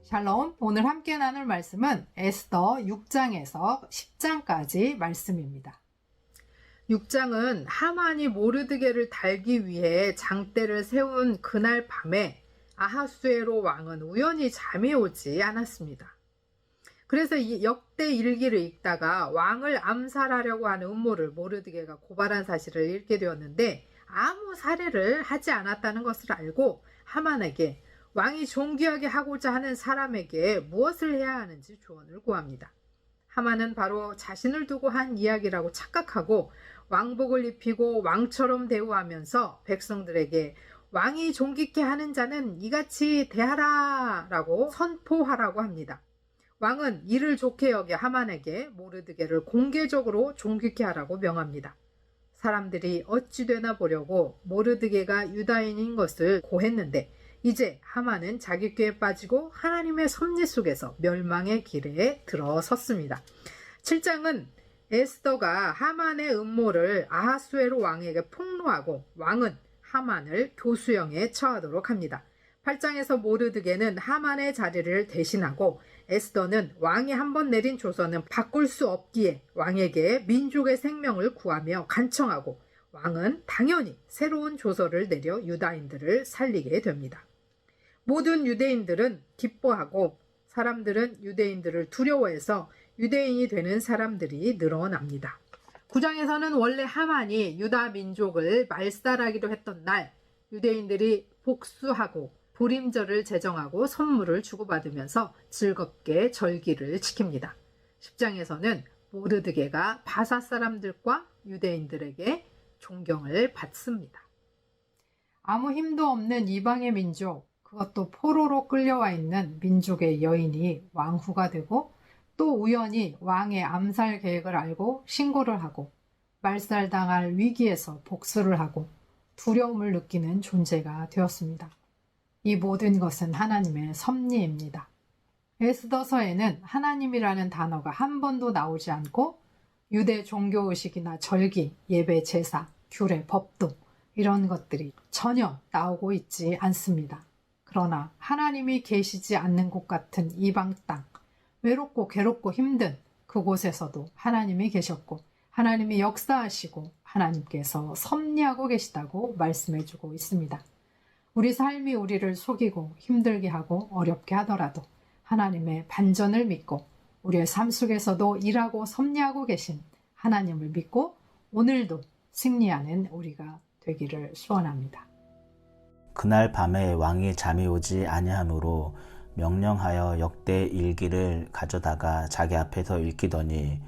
샬롬, 오늘 함께 나눌 말씀은 에스더 6장에서 10장까지 말씀입니다. 6장은 하만이 모르드게를 달기 위해 장대를 세운 그날 밤에 아하수에로 왕은 우연히 잠이 오지 않았습니다. 그래서 이 역대 일기를 읽다가 왕을 암살하려고 하는 음모를 모르드게가 고발한 사실을 읽게 되었는데 아무 살해를 하지 않았다는 것을 알고 하만에게 왕이 존귀하게 하고자 하는 사람에게 무엇을 해야 하는지 조언을 구합니다. 하만은 바로 자신을 두고 한 이야기라고 착각하고 왕복을 입히고 왕처럼 대우하면서 백성들에게 왕이 존귀케 하는 자는 이같이 대하라 라고 선포하라고 합니다. 왕은 이를 좋게 여겨 하만에게 모르드게를 공개적으로 존귀케 하라고 명합니다. 사람들이 어찌 되나 보려고 모르드게가 유다인인 것을 고했는데 이제 하만은 자기 꾀에 빠지고 하나님의 섭리 속에서 멸망의 길에 들어섰습니다. 7장은 에스더가 하만의 음모를 아하수에로 왕에게 폭로하고 왕은 하만을 교수형에 처하도록 합니다. 8장에서 모르드게는 하만의 자리를 대신하고 에스더는 왕이 한번 내린 조서는 바꿀 수 없기에 왕에게 민족의 생명을 구하며 간청하고 왕은 당연히 새로운 조서를 내려 유다인들을 살리게 됩니다. 모든 유대인들은 기뻐하고 사람들은 유대인들을 두려워해서 유대인이 되는 사람들이 늘어납니다. 9장에서는 원래 하만이 유다 민족을 말살하기로 했던 날 유대인들이 복수하고 불임절을 제정하고 선물을 주고받으면서 즐겁게 절기를 지킵니다. 10장에서는 모르드게가 바사 사람들과 유대인들에게 존경을 받습니다. 아무 힘도 없는 이방의 민족, 그것도 포로로 끌려와 있는 민족의 여인이 왕후가 되고 또 우연히 왕의 암살 계획을 알고 신고를 하고 말살당할 위기에서 복수를 하고 두려움을 느끼는 존재가 되었습니다. 이 모든 것은 하나님의 섭리입니다. 에스더서에는 하나님이라는 단어가 한 번도 나오지 않고 유대 종교의식이나 절기, 예배, 제사, 규례, 법도 이런 것들이 전혀 나오고 있지 않습니다. 그러나 하나님이 계시지 않는 곳 같은 이방 땅, 외롭고 괴롭고 힘든 그곳에서도 하나님이 계셨고 하나님이 역사하시고 하나님께서 섭리하고 계시다고 말씀해주고 있습니다. 우리 삶이 우리를 속이고 힘들게 하고 어렵게 하더라도 하나님의 반전을 믿고 우리의 삶 속에서도 일하고 섭리하고 계신 하나님을 믿고 오늘도 승리하는 우리가 되기를 소원합니다. 그날 밤에 왕이 잠이 오지 아니하므로 명령하여 역대 일기를 가져다가 자기 앞에서 읽히더니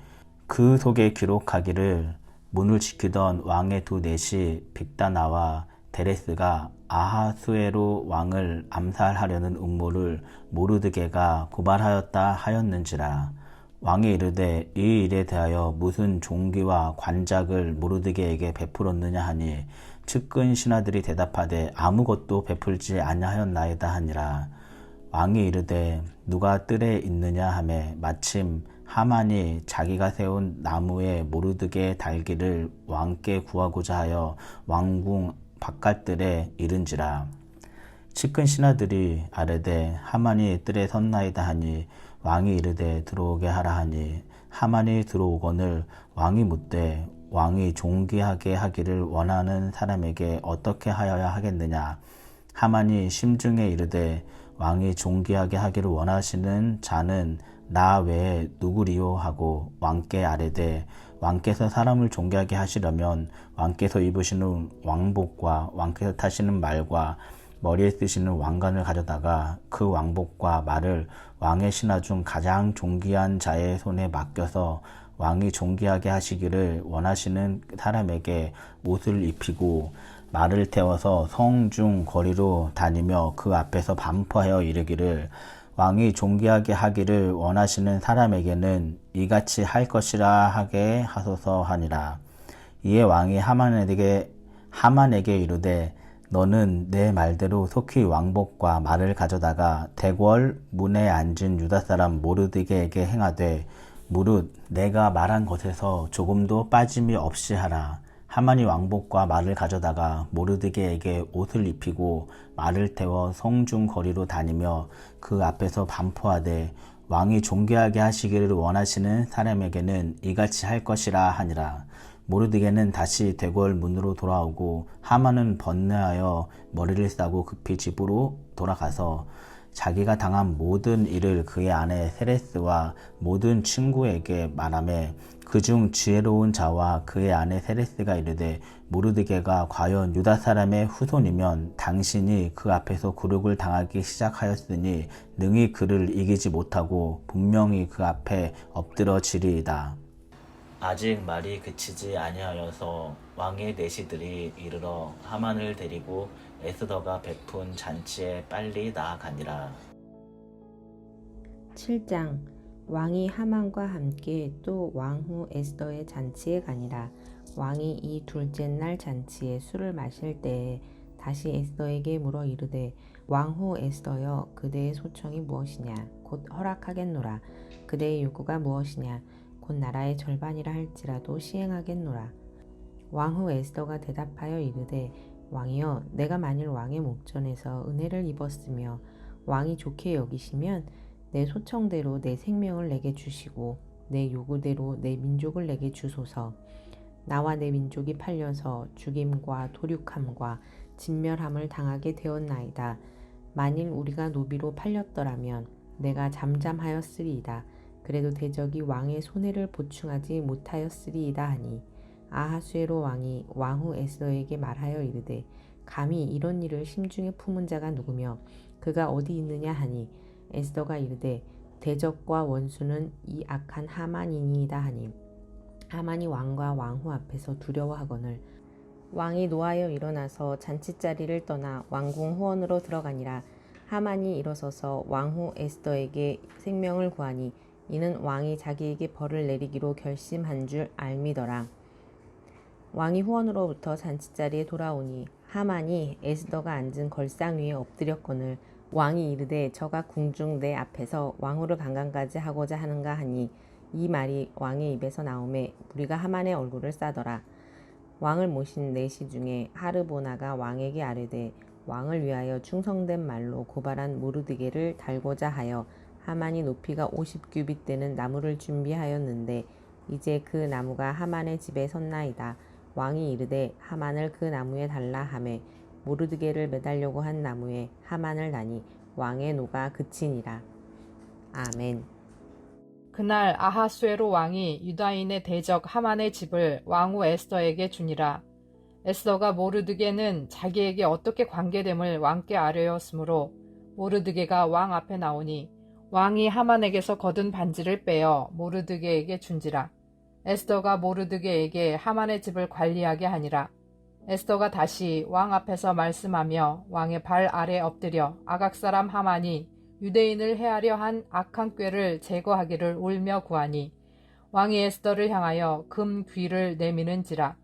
그 속에 기록하기를 문을 지키던 왕의 두 넷이 빅다나와 데레스가 아하수에로 왕을 암살하려는 음모를 모르드게가 고발하였다 하였는지라. 왕이 이르되 이 일에 대하여 무슨 종기와 관작을 모르드게에게 베풀었느냐 하니 측근 신하들이 대답하되 아무것도 베풀지 아니하였나이다 하니라. 왕이 이르되 누가 뜰에 있느냐 하매 마침 하만이 자기가 세운 나무에 모르드게 달기를 왕께 구하고자 하여 왕궁 바깥뜰에 이른지라. 측근 신하들이 아뢰되 하만이 뜰에 섰나이다 하니 왕이 이르되 들어오게 하라 하니 하만이 들어오거늘 왕이 묻되 왕이 존귀하게 하기를 원하는 사람에게 어떻게 하여야 하겠느냐. 하만이 심중에 이르되 왕이 존귀하게 하기를 원하시는 자는 나 외에 누구리요 하고 왕께 아뢰되 왕께서 사람을 존귀하게 하시려면 왕께서 입으시는 왕복과 왕께서 타시는 말과 머리에 쓰시는 왕관을 가져다가 그 왕복과 말을 왕의 신하 중 가장 존귀한 자의 손에 맡겨서 왕이 존귀하게 하시기를 원하시는 사람에게 옷을 입히고 말을 태워서 성중 거리로 다니며 그 앞에서 반포하여 이르기를 왕이 존귀하게 하기를 원하시는 사람에게는 이같이 할 것이라 하게 하소서 하니라. 이에 왕이 하만에게 이르되 너는 내 말대로 속히 왕복과 말을 가져다가 대궐 문에 앉은 유다 사람 모르드게에게 행하되 무릇 내가 말한 것에서 조금도 빠짐이 없이 하라. 하만이 왕복과 말을 가져다가 모르드게에게 옷을 입히고 말을 태워 성중 거리로 다니며 그 앞에서 반포하되 왕이 존귀하게 하시기를 원하시는 사람에게는 이같이 할 것이라 하니라. 모르드게는 다시 대궐 문으로 돌아오고 하만은 번뇌하여 머리를 싸고 급히 집으로 돌아가서 자기가 당한 모든 일을 그의 아내 세레스와 모든 친구에게 말하며 그중 지혜로운 자와 그의 아내 세레스가 이르되 모르드게가 과연 유다 사람의 후손이면 당신이 그 앞에서 굴욕을 당하기 시작하였으니 능히 그를 이기지 못하고 분명히 그 앞에 엎드러지리이다. 아직 말이 그치지 아니하여서 왕의 내시들이 이르러 하만을 데리고 에스더가 베푼 잔치에 빨리 나아가니라. 7장. 왕이 하만과 함께 또 왕후 에스더의 잔치에 가니라. 왕이 이 둘째 날 잔치에 술을 마실 때에 다시 에스더에게 물어 이르되 왕후 에스더여, 그대의 소청이 무엇이냐? 곧 허락하겠노라. 그대의 요구가 무엇이냐? 곧 나라의 절반이라 할지라도 시행하겠노라. 왕후 에스더가 대답하여 이르되 왕이여, 내가 만일 왕의 목전에서 은혜를 입었으며 왕이 좋게 여기시면 내 소청대로 내 생명을 내게 주시고 내 요구대로 내 민족을 내게 주소서. 나와 내 민족이 팔려서 죽임과 도륙함과 진멸함을 당하게 되었나이다. 만일 우리가 노비로 팔렸더라면 내가 잠잠하였으리이다. 그래도 대적이 왕의 손해를 보충하지 못하였으리이다 하니 아하수에로 왕이 왕후 에스더에게 말하여 이르되 감히 이런 일을 심중에 품은 자가 누구며 그가 어디 있느냐 하니 에스더가 이르되 대적과 원수는 이 악한 하만이니이다 하니 하만이 왕과 왕후 앞에서 두려워하거늘 왕이 노하여 일어나서 잔치자리를 떠나 왕궁 후원으로 들어가니라. 하만이 일어서서 왕후 에스더에게 생명을 구하니 이는 왕이 자기에게 벌을 내리기로 결심한 줄 알미더라. 왕이 후원으로부터 잔치자리에 돌아오니 하만이 에스더가 앉은 걸상 위에 엎드렸거늘 왕이 이르되 저가 궁중 내 앞에서 왕후를 강간까지 하고자 하는가 하니 이 말이 왕의 입에서 나오매 무리가 하만의 얼굴을 싸더라. 왕을 모신 내시 중에 하르보나가 왕에게 아뢰되 왕을 위하여 충성된 말로 고발한 모르드게를 달고자 하여 하만이 높이가 50규빗 되는 나무를 준비하였는데 이제 그 나무가 하만의 집에 섰나이다. 왕이 이르되 하만을 그 나무에 달라 하매 모르드게를 매달려고 한 나무에 하만을 다니 왕의 노가 그치니라. 아멘. 그날 아하수에로 왕이 유다인의 대적 하만의 집을 왕후 에스더에게 주니라. 에스더가 모르드게는 자기에게 어떻게 관계됨을 왕께 아뢰었으므로 모르드게가 왕 앞에 나오니 왕이 하만에게서 거둔 반지를 빼어 모르드게에게 준지라. 에스더가 모르드게에게 하만의 집을 관리하게 하니라. 에스더가 다시 왕 앞에서 말씀하며 왕의 발 아래 엎드려 아각 사람 하만이 유대인을 해하려 한 악한 꾀를 제거하기를 울며 구하니 왕이 에스더를 향하여 금 귀를 내미는지라.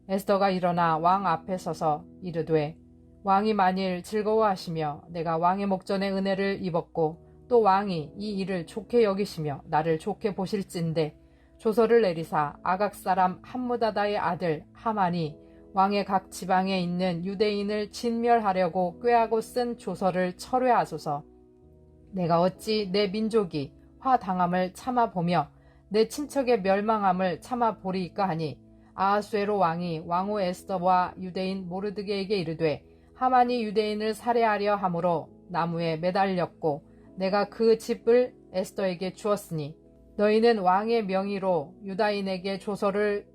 에스더가 일어나 왕 앞에 서서 이르되 왕이 만일 즐거워하시며 내가 왕의 목전에 은혜를 입었고 또 왕이 이 일을 좋게 여기시며 나를 좋게 보실진대 조서를 내리사 아각 사람 함무다다의 아들 하만이 왕의 각 지방에 있는 유대인을 진멸하려고 꾀하고 쓴 조서를 철회하소서. 내가 어찌 내 민족이 화당함을 참아보며 내 친척의 멸망함을 참아보리이까 하니 아하수에로 왕이 왕후 에스더와 유대인 모르드게에게 이르되 하만이 유대인을 살해하려 함으로 나무에 매달렸고 내가 그 집을 에스더에게 주었으니 너희는 왕의 명의로 유다인에게 조서를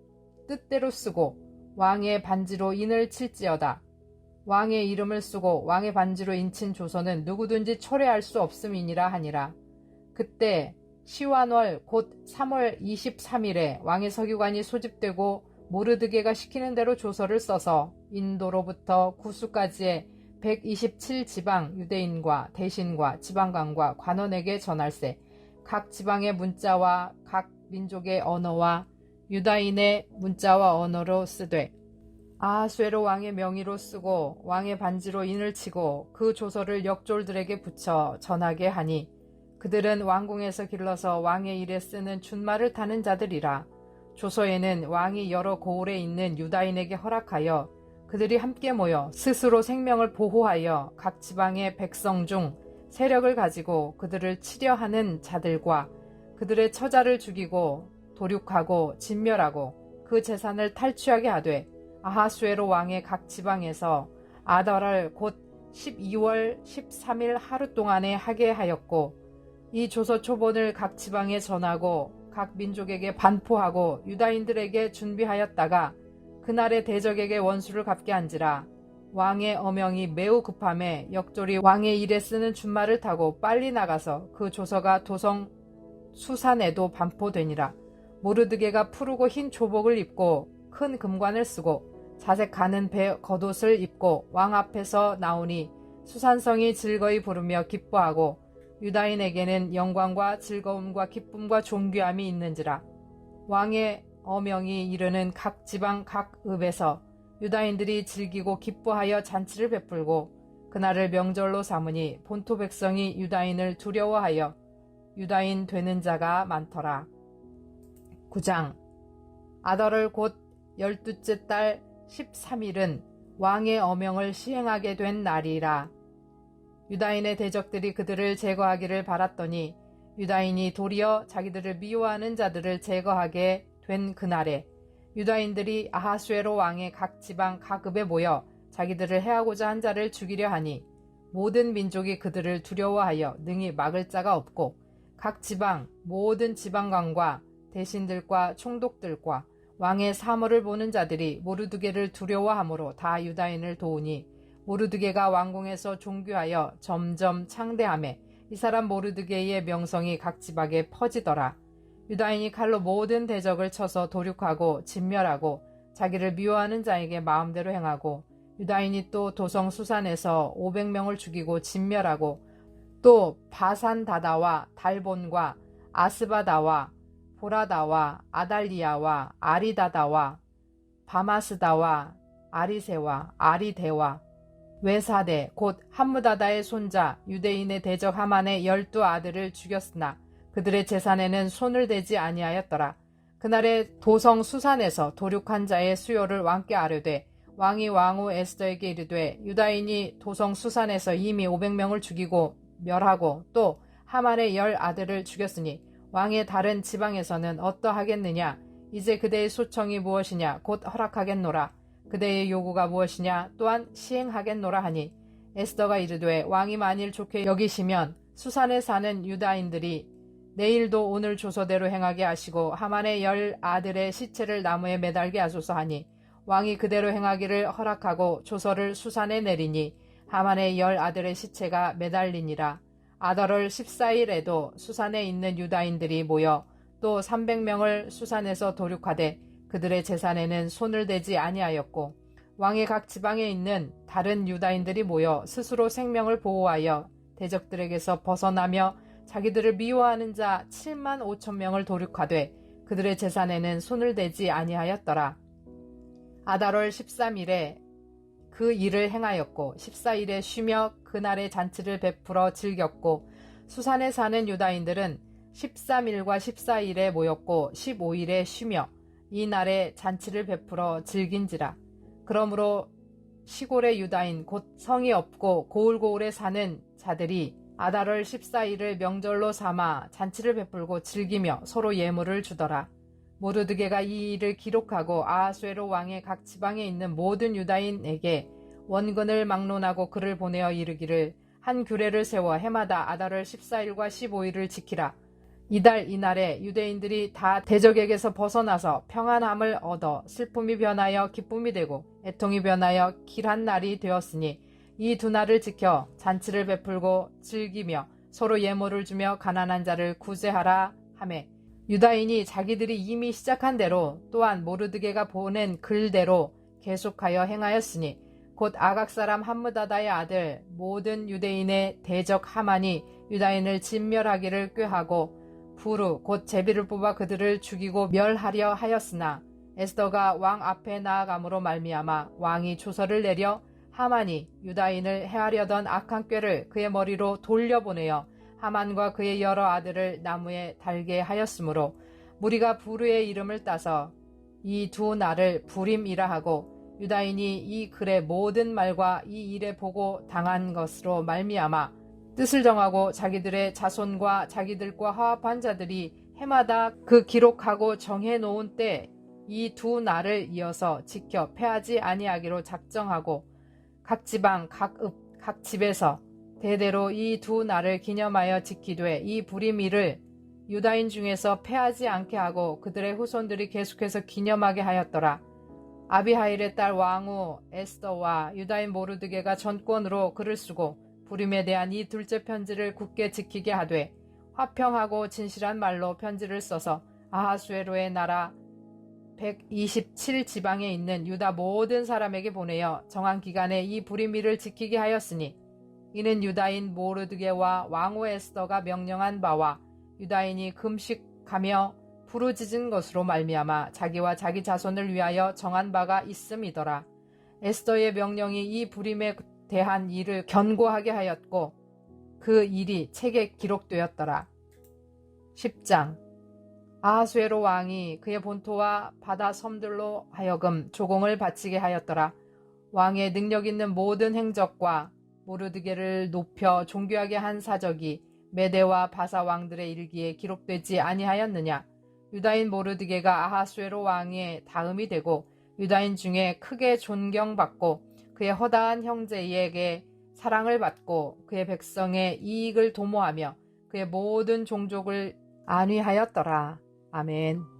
뜻대로 쓰고 왕의 반지로 인을 칠지어다. 왕의 이름을 쓰고 왕의 반지로 인친 조서는 누구든지 철회할 수 없음이니라 하니라. 그때 시완월 곧 3월 23일에 왕의 서기관이 소집되고 모르드게가 시키는 대로 조서를 써서 인도로부터 구수까지의 127지방 유대인과 대신과 지방관과 관원에게 전할세. 각 지방의 문자와 각 민족의 언어와 유다인의 문자와 언어로 쓰되 아하수에로 왕의 명의로 쓰고 왕의 반지로 인을 치고 그 조서를 역졸들에게 붙여 전하게 하니 그들은 왕궁에서 길러서 왕의 일에 쓰는 준말을 타는 자들이라. 조서에는 왕이 여러 고을에 있는 유다인에게 허락하여 그들이 함께 모여 스스로 생명을 보호하여 각 지방의 백성 중 세력을 가지고 그들을 치려하는 자들과 그들의 처자를 죽이고 도륙하고 진멸하고 그 재산을 탈취하게 하되 아하수에로 왕의 각 지방에서 아달월 곧 12월 13일 하루 동안에 하게 하였고 이 조서 초본을 각 지방에 전하고 각 민족에게 반포하고 유다인들에게 준비하였다가 그날의 대적에게 원수를 갚게 한지라. 왕의 어명이 매우 급함에 역졸이 왕의 일에 쓰는 준말을 타고 빨리 나가서 그 조서가 도성 수산에도 반포되니라. 모르드게가 푸르고 흰 조복을 입고 큰 금관을 쓰고 자색 가는 배 겉옷을 입고 왕 앞에서 나오니 수산성이 즐거이 부르며 기뻐하고 유다인에게는 영광과 즐거움과 기쁨과 존귀함이 있는지라. 왕의 어명이 이르는 각 지방 각 읍에서 유다인들이 즐기고 기뻐하여 잔치를 베풀고 그날을 명절로 삼으니 본토 백성이 유다인을 두려워하여 유다인 되는 자가 많더라. 9장. 아달월 곧 12째 달 13일은 왕의 어명을 시행하게 된 날이라. 유다인의 대적들이 그들을 제거하기를 바랐더니 유다인이 도리어 자기들을 미워하는 자들을 제거하게 된 그날에 유다인들이 아하수에로 왕의 각 지방 각 읍에 모여 자기들을 해하고자 한 자를 죽이려 하니 모든 민족이 그들을 두려워하여 능히 막을 자가 없고 각 지방 모든 지방관과 대신들과 총독들과 왕의 사물을 보는 자들이 모르드게를 두려워하므로 다 유다인을 도우니 모르드게가 왕궁에서 존귀하여 점점 창대하매 이 사람 모르드게의 명성이 각 지방에 퍼지더라. 유다인이 칼로 모든 대적을 쳐서 도륙하고 진멸하고 자기를 미워하는 자에게 마음대로 행하고 유다인이 또 도성 수산에서 500명을 죽이고 진멸하고 또 바산다다와 달본과 아스바다와 보라다와 아달리아와 아리다다와 바마스다와 아리세와 아리대와 외사대 곧 함무다다의 손자 유대인의 대적 하만의 12아들을 죽였으나 그들의 재산에는 손을 대지 아니하였더라. 그날에 도성 수산에서 도륙한 자의 수요를 왕께 아뢰되 왕이 왕후 에스더에게 이르되 유다인이 도성 수산에서 이미 500명을 죽이고 멸하고 또 하만의 10아들을 죽였으니 왕의 다른 지방에서는 어떠하겠느냐. 이제 그대의 소청이 무엇이냐 곧 허락하겠노라. 그대의 요구가 무엇이냐 또한 시행하겠노라 하니 에스더가 이르되 왕이 만일 좋게 여기시면 수산에 사는 유다인들이 내일도 오늘 조서대로 행하게 하시고 하만의 10아들의 시체를 나무에 매달게 하소서 하니 왕이 그대로 행하기를 허락하고 조서를 수산에 내리니 하만의 10아들의 시체가 매달리니라. 아달월 14일에도 수산에 있는 유다인들이 모여 또 300명을 수산에서 도륙하되 그들의 재산에는 손을 대지 아니하였고 왕의 각 지방에 있는 다른 유다인들이 모여 스스로 생명을 보호하여 대적들에게서 벗어나며 자기들을 미워하는 자 7만 5천 명을 도륙하되 그들의 재산에는 손을 대지 아니하였더라. 아달월 13일에 그 일을 행하였고 14일에 쉬며 그날의 잔치를 베풀어 즐겼고 수산에 사는 유다인들은 13일과 14일에 모였고 15일에 쉬며 이 날에 잔치를 베풀어 즐긴지라. 그러므로 시골의 유다인 곧 성이 없고 고을고을에 사는 자들이 아달월 14일을 명절로 삼아 잔치를 베풀고 즐기며 서로 예물을 주더라. 모르드게가 이 일을 기록하고 아하수에로 왕의 각 지방에 있는 모든 유다인에게 원근을 막론하고 글을 보내어 이르기를 한 규례를 세워 해마다 아달월 14일과 15일을 지키라. 이달 이날에 유대인들이 다 대적에게서 벗어나서 평안함을 얻어 슬픔이 변하여 기쁨이 되고 애통이 변하여 길한 날이 되었으니 이 두 날을 지켜 잔치를 베풀고 즐기며 서로 예물을 주며 가난한 자를 구제하라 하매 유다인이 자기들이 이미 시작한 대로 또한 모르드게가 보낸 글대로 계속하여 행하였으니 곧 아각 사람 함무다다의 아들 모든 유대인의 대적 하만이 유다인을 진멸하기를 꾀하고 부르 곧 제비를 뽑아 그들을 죽이고 멸하려 하였으나 에스더가 왕 앞에 나아감으로 말미암아 왕이 조서를 내려 하만이 유다인을 해하려던 악한 꾀를 그의 머리로 돌려보내어 하만과 그의 여러 아들을 나무에 달게 하였으므로 무리가 부르의 이름을 따서 이 두 날을 부림이라 하고 유다인이 이 글의 모든 말과 이 일에 보고 당한 것으로 말미암아 뜻을 정하고 자기들의 자손과 자기들과 화합한 자들이 해마다 그 기록하고 정해 놓은 때 이 두 날을 이어서 지켜 패하지 아니하기로 작정하고 각 지방 각 읍 각 집에서 대대로 이 두 날을 기념하여 지키되 이 부림일을 유다인 중에서 패하지 않게 하고 그들의 후손들이 계속해서 기념하게 하였더라. 아비하일의 딸 왕후 에스더와 유다인 모르드게가 전권으로 글을 쓰고 부림에 대한 이 둘째 편지를 굳게 지키게 하되 화평하고 진실한 말로 편지를 써서 아하수에로의 나라 127지방에 있는 유다 모든 사람에게 보내어 정한 기간에 이 부림일을 지키게 하였으니 이는 유다인 모르드게와 왕후 에스더가 명령한 바와 유다인이 금식하며 부르짖은 것으로 말미암아 자기와 자기 자손을 위하여 정한 바가 있음이더라. 에스더의 명령이 이 부림에 대한 일을 견고하게 하였고 그 일이 책에 기록되었더라. 10장 아하수에로 왕이 그의 본토와 바다 섬들로 하여금 조공을 바치게 하였더라. 왕의 능력 있는 모든 행적과 모르드게를 높여 존귀하게 한 사적이 메대와 바사 왕들의 일기에 기록되지 아니하였느냐. 유다인 모르드게가 아하수에로 왕의 다음이 되고 유다인 중에 크게 존경받고 그의 허다한 형제에게 사랑을 받고 그의 백성의 이익을 도모하며 그의 모든 종족을 안위하였더라. 아멘.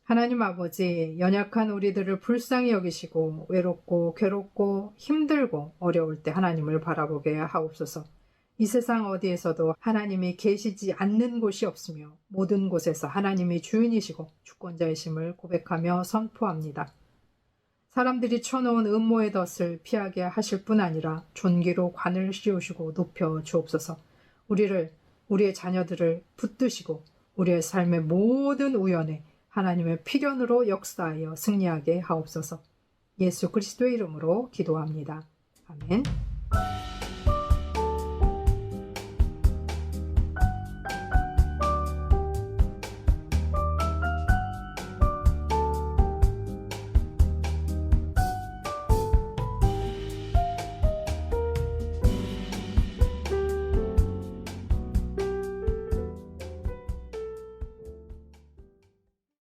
하나님 아버지, 연약한 우리들을 불쌍히 여기시고 외롭고 괴롭고 힘들고 어려울 때 하나님을 바라보게 하옵소서. 이 세상 어디에서도 하나님이 계시지 않는 곳이 없으며 모든 곳에서 하나님이 주인이시고 주권자이심을 고백하며 선포합니다. 사람들이 쳐놓은 음모의 덫을 피하게 하실 뿐 아니라 존귀로 관을 씌우시고 높여 주옵소서. 우리의 자녀들을 붙드시고 우리의 삶의 모든 우연에 하나님의 필연으로 역사하여 승리하게 하옵소서. 예수 그리스도의 이름으로 기도합니다. 아멘.